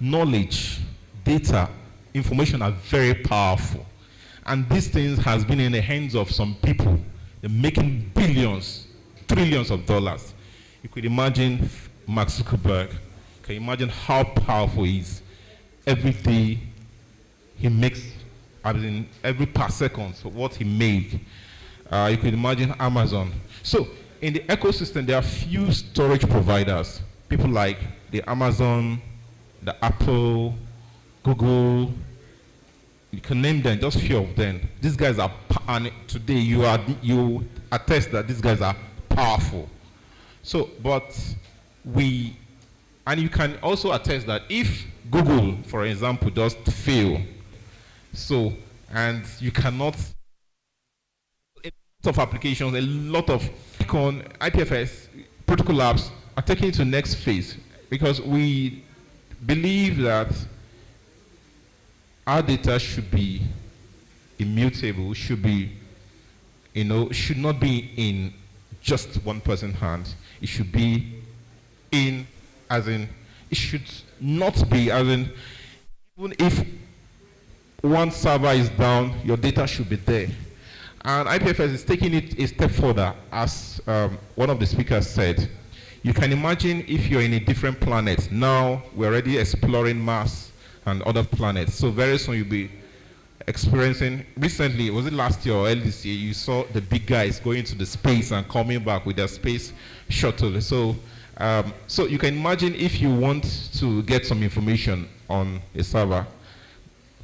Knowledge, data, information are very powerful. And these things has been in the hands of some people. They're making billions, trillions of dollars. You could imagine Mark Zuckerberg. Can you imagine how powerful he is? Every day he makes, every per second, so what he made. You could imagine Amazon. So in the ecosystem, there are few storage providers. People like the Amazon, the Apple, Google. You can name them, just few of them. These guys are, and today you attest that these guys are powerful. So, but and you can also attest that if Google, for example, just fail, so, and you cannot, a lot of applications, a lot of IPFS, Protocol Labs are taking it to the next phase because we believe that our data should be immutable, should be, should not be in just one person's hand. It should be it should not be, even if one server is down, your data should be there. And IPFS is taking it a step further, as one of the speakers said. You can imagine if you're in a different planet. Now we're already exploring Mars and other planets. So very soon you'll be experiencing, recently, was it last year or early this year, you saw the big guys going to the space and coming back with their space shuttle. So, so you can imagine if you want to get some information on a server.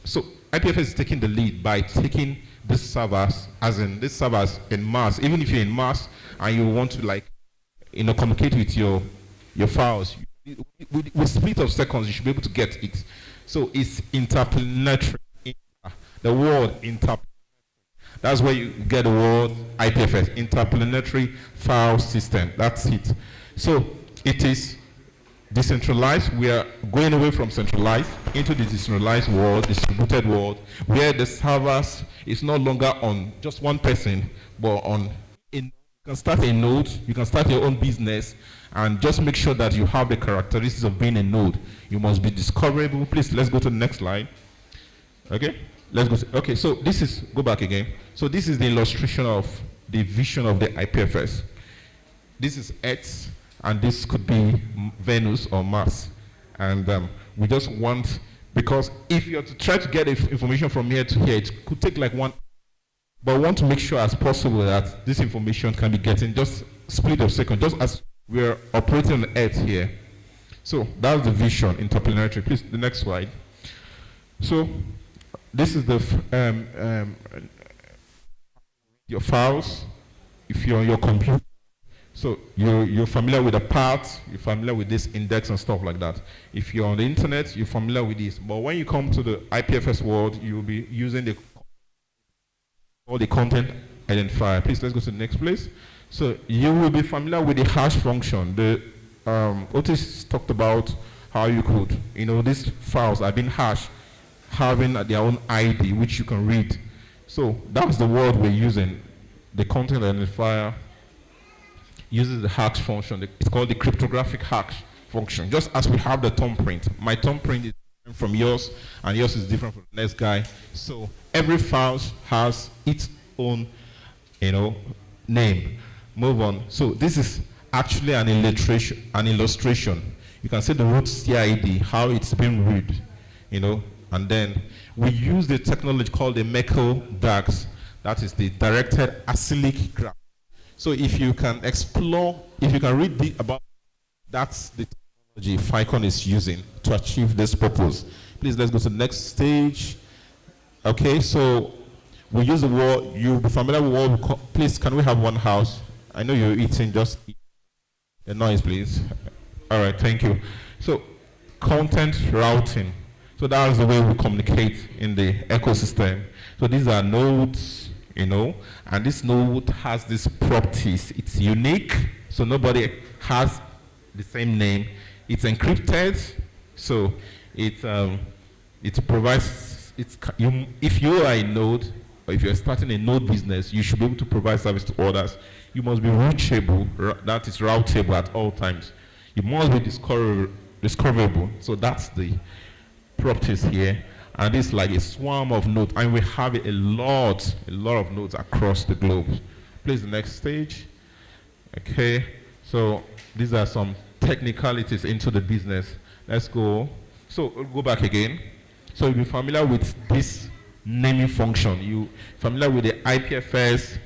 So IPFS is taking the lead by taking these servers, as in these servers in Mars. Even if you're in Mars and you want to, like, communicate with your files, with split of seconds, you should be able to get it. So it's interplanetary. The word interplanetary. That's where you get the word IPFS, interplanetary file system. That's it. So it is decentralized. We are going away from centralized into the decentralized world, distributed world, where the servers is no longer on just one person, but on in. You can start a node, you can start your own business, and just make sure that you have the characteristics of being a node. You must be discoverable. Please, let's go to the next slide. Okay, let's go. Okay, so this is, go back again. So this is the illustration of the vision of the IPFS. This is Earth, and this could be Venus or Mars. And we just want, because if you are to try to get information from here to here, it could take like one. But we want to make sure as possible that this information can be getting just split of second, just as we're operating on Earth here. So that's the vision, interplanetary. Please, the next slide. So this is the your files. If you're on your computer, so you're familiar with the path, you're familiar with this index and stuff like that. If you're on the internet, you're familiar with this. But when you come to the IPFS world, you'll be using the content identifier. Please, let's go to the next place. So you will be familiar with the hash function. The Otis talked about how you could, these files are being hashed, having their own ID, which you can read. So that's the word we're using. The content identifier uses the hash function. It's called the cryptographic hash function. Just as we have the thumbprint. My thumbprint is different from yours, and yours is different from the next guy. So every file has its own, name. Move on. So this is actually an illustration. You can see the root CID, how it's been read, and then we use the technology called the Merkle DAGs. That is the directed acyclic graph. So if you can explore, if you can read about, that's the technology Filecoin is using to achieve this purpose. Please, let's go to the next stage. Okay, so we use the word, you'll be familiar with what, please, can we have one house? I know you're eating, just eat. The noise, please. All right, thank you. So, content routing. So that's the way we communicate in the ecosystem. So these are nodes, and this node has these properties. It's unique, so nobody has the same name. It's encrypted, so it provides, if you are a node, or if you're starting a node business, you should be able to provide service to others. You must be reachable, that is routable at all times. You must be discoverable. So that's the properties here. And it's like a swarm of nodes. And we have a lot of nodes across the globe. Please, the next stage. Okay, so these are some technicalities into the business. Let's go. So we'll go back again. So you'll be familiar with this naming function. You familiar with the IPFS,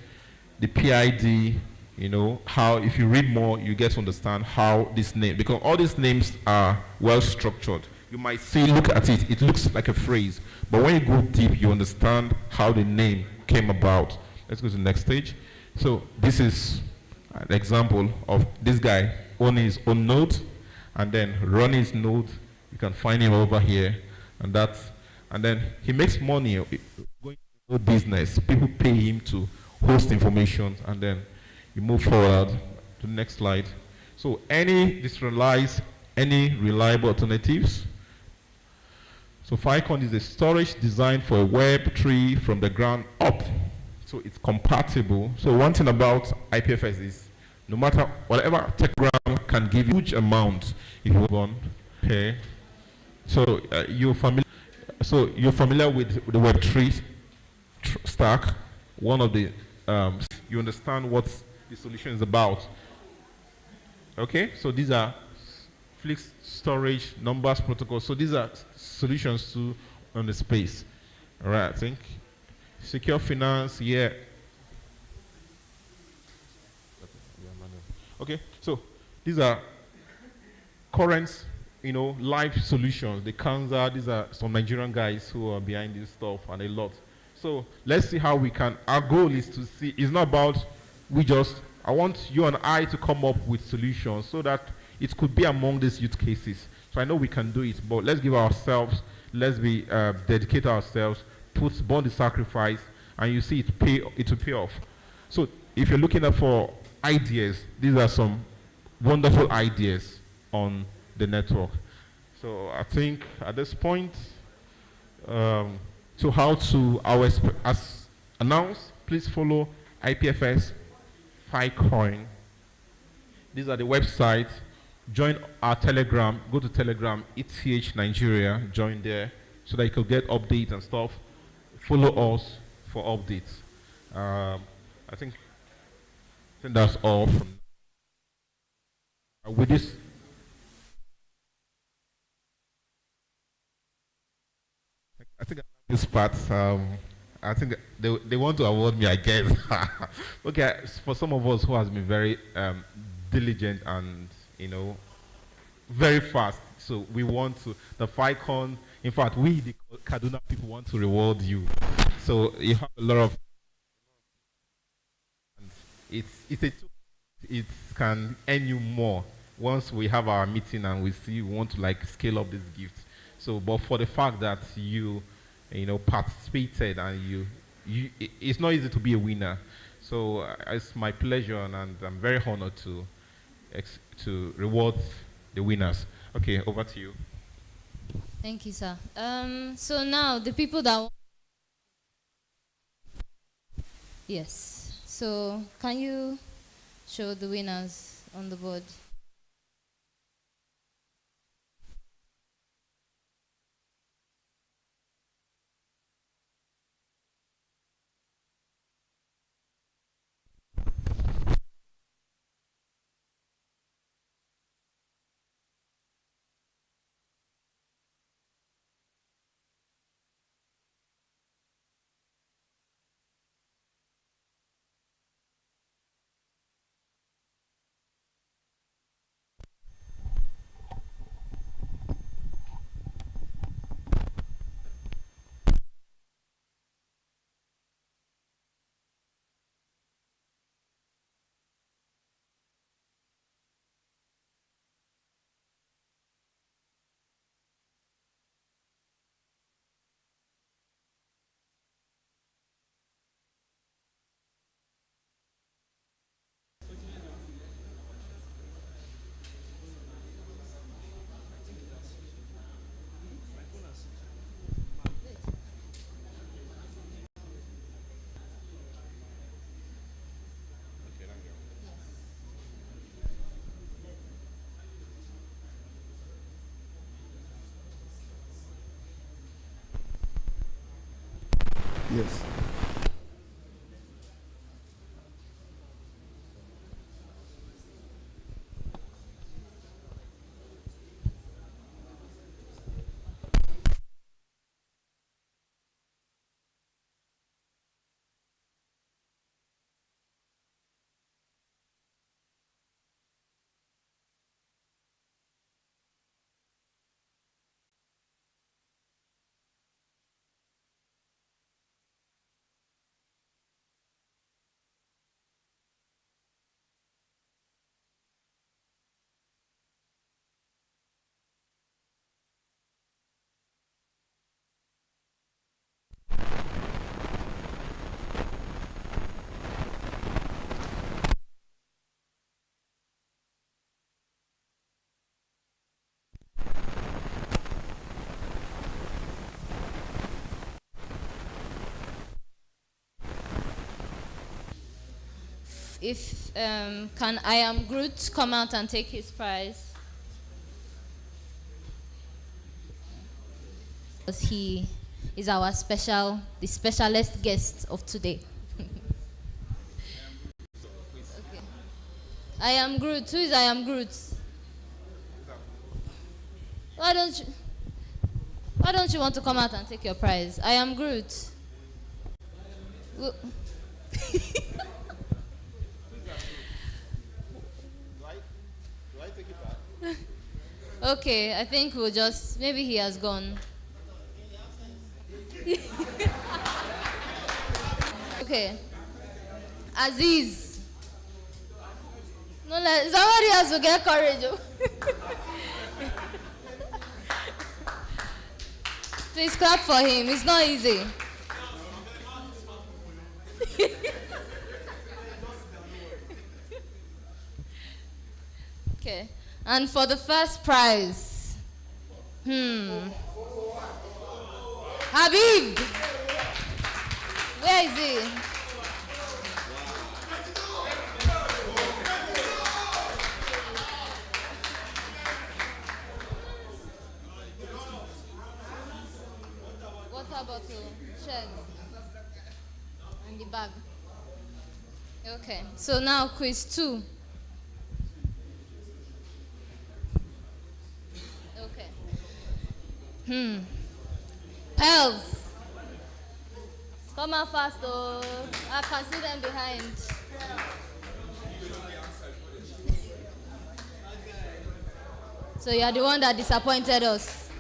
the PID, how if you read more, you get to understand how this name, because all these names are well structured. You might see, look at it, it looks like a phrase, but when you go deep, you understand how the name came about. Let's go to the next stage. So this is an example of this guy owning his own node and then running his node. You can find him over here, and then he makes money going to business. People pay him to host information, and then you move forward to the next slide. So any decentralized, any reliable alternatives. So Filecoin is a storage designed for a Web3 from the ground up. So it's compatible. So one thing about IPFS is no matter whatever Telegram can give you huge amount if you want. Okay. So you're familiar with the Web3 stack. One of the you understand what the solution is about. Okay, so these are fixed storage numbers protocols. So these are solutions to on the space. All right, I think secure finance. Yeah. Okay, so these are current, live solutions. The Kanza, these are some Nigerian guys who are behind this stuff and a lot. So let's see how we can. Our goal is to see. It's not about I want you and I to come up with solutions so that it could be among these use cases. So I know we can do it, but let's give ourselves. Let's be dedicate ourselves. Burn the sacrifice, and you see it will pay off. So if you're looking for ideas, these are some wonderful ideas on the network. So I think at this point, so how to as announced, please follow IPFS, Filecoin. These are the websites. Join our Telegram. Go to Telegram, ETH Nigeria. Join there so that you can get updates and stuff. Follow us for updates. I think that's all from with this. I think this part. I think they want to award me, I guess. Okay, for some of us who has been very diligent and very fast, so we want to the Filecon. In fact, we the Kaduna people want to reward you. So you have a lot of. It can earn you more once we have our meeting and we want to scale up this gift. So, but for the fact that you participated and it's not easy to be a winner. So it's my pleasure and I'm very honored to reward the winners. Okay, over to you. Thank you, sir. So now the people that yes. So can you show the winners on the board? Yes. If can I am Groot come out and take his prize? Because he is the specialist guest of today. I am Groot. Who is I am Groot? Why don't you want to come out and take your prize? I am Groot. Wo- Okay, I think we'll just, maybe he has gone. Okay. Aziz. No, like, somebody has to get courage. Oh. Please clap for him. It's not easy. Okay. And for the first prize, Habib. Where is he? Water bottle, shed, and the bag. Okay, so now quiz 2. Okay. Pels. Come out fast, oh. I can see them behind. So you are the one that disappointed us.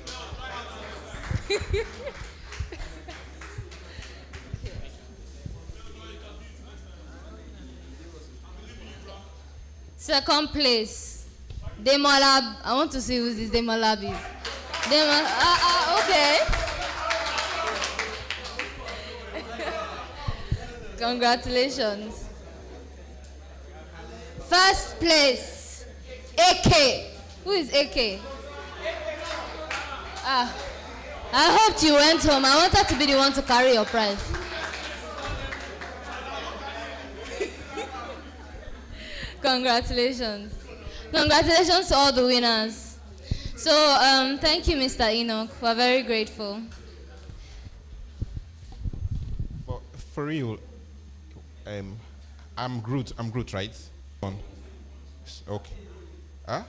Second place, Demolab. I want to see who this Demolab is. Okay. Congratulations. First place, AK. Who is AK? I hoped you went home. I wanted to be the one to carry your prize. Congratulations. Congratulations to all the winners. So, thank you, Mr. Enoch. We're very grateful. But for real, I'm Groot, right? Okay. Huh?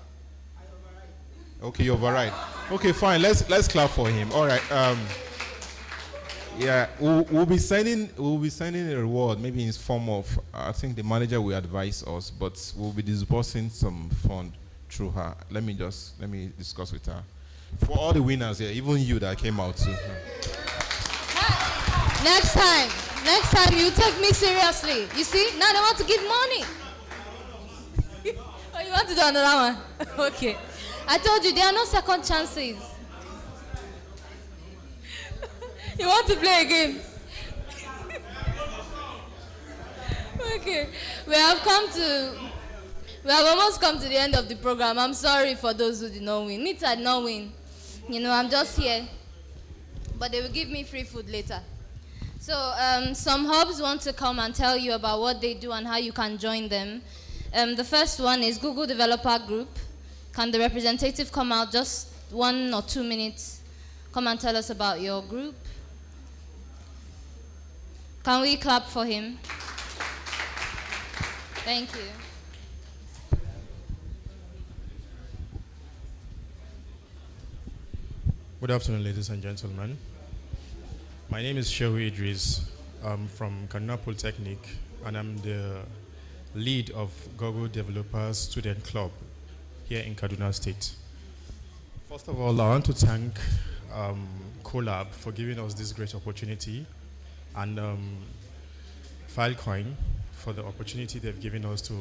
Okay, you're right. Okay, fine. Let's clap for him. All right. Yeah, we'll be sending a reward, maybe in form of, I think the manager will advise us, but we'll be disbursing some fund through her. Let me discuss with her. For all the winners here, even you that came out too. Next time you take me seriously. You see, now they want to give money. Oh, you want to do another one? Okay. I told you there are no second chances. You want to play a game? Okay. We have almost come to the end of the program. I'm sorry for those who did not win. Me too, I did not win. You know, I'm just here. But they will give me free food later. So some hubs want to come and tell you about what they do and how you can join them. The first one is Google Developer Group. Can the representative come out just 1 or 2 minutes? Come and tell us about your group. Can we clap for him? Thank you. Good afternoon, ladies and gentlemen. My name is Shehu Idris. I'm from Kaduna Polytechnic, and I'm the lead of Google Developers Student Club here in Kaduna State. First of all, I want to thank Collab for giving us this great opportunity, and Filecoin for the opportunity they've given us to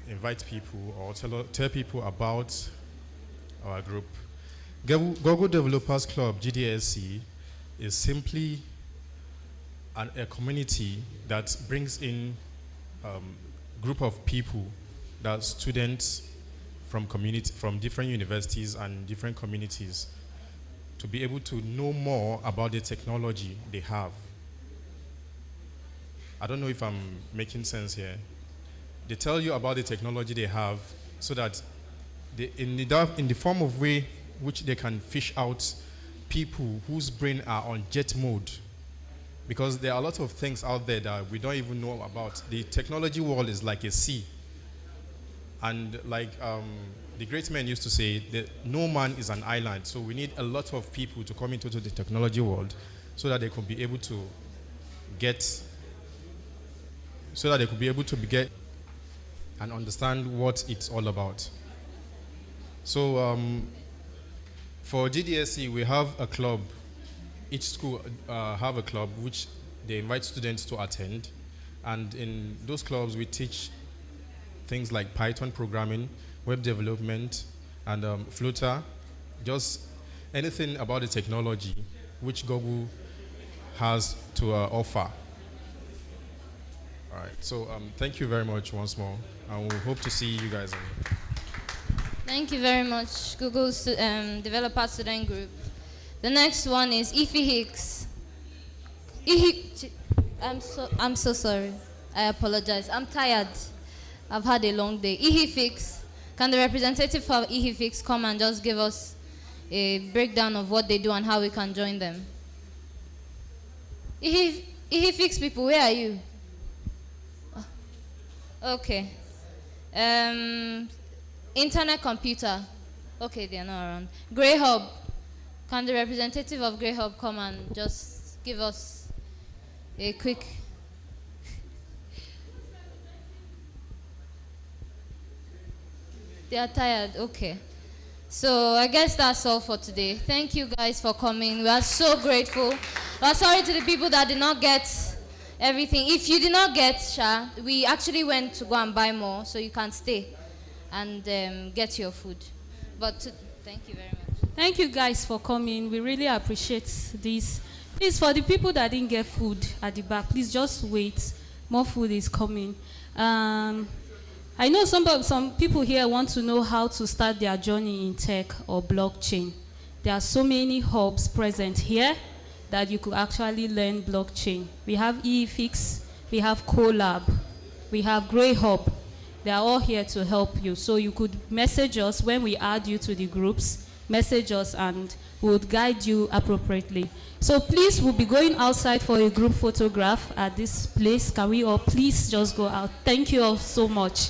invite people or tell people about our group. Google Developers Club, GDSC, is simply a community that brings in group of people, that students from different universities and different communities, to be able to know more about the technology they have. I don't know if I'm making sense here. They tell you about the technology they have so that in the form of way which they can fish out people whose brain are on jet mode. Because there are a lot of things out there that we don't even know about. The technology world is like a sea. And like the great men used to say, that no man is an island. So we need a lot of people to come into the technology world so that they could be able to get and understand what it's all about. So for GDSC, we have a club. Each school have a club which they invite students to attend. And in those clubs, we teach things like Python programming, web development, and Flutter, just anything about the technology which Google has to offer. All right, so thank you very much once more, and we hope to see you guys. Thank you very much, Google's Developer Student Group. The next one is Ify Hicks. I'm so sorry. I apologize. I'm tired. I've had a long day. Ihifix, can the representative for Ihifix come and just give us a breakdown of what they do and how we can join them? Ihifix people, where are you? Oh, okay. Internet computer. Okay, they're not around. Grey Hub. Can the representative of Grey Hub come and just give us a quick... They are tired, okay. So I guess that's all for today. Thank you guys for coming. We are so grateful. We're sorry to the people that did not get everything. If you did not get Sha, we actually went to go and buy more, so you can stay and get your food. But thank you very much. Thank you guys for coming. We really appreciate this. Please, for the people that didn't get food at the back, please just wait. More food is coming. I know some people here want to know how to start their journey in tech or blockchain. There are so many hubs present here that you could actually learn blockchain. We have eFix, we have Colab, we have Grey Hub. They are all here to help you. So you could message us when we add you to the groups, message us and we would guide you appropriately. So please, we'll be going outside for a group photograph at this place. Can we all please just go out? Thank you all so much.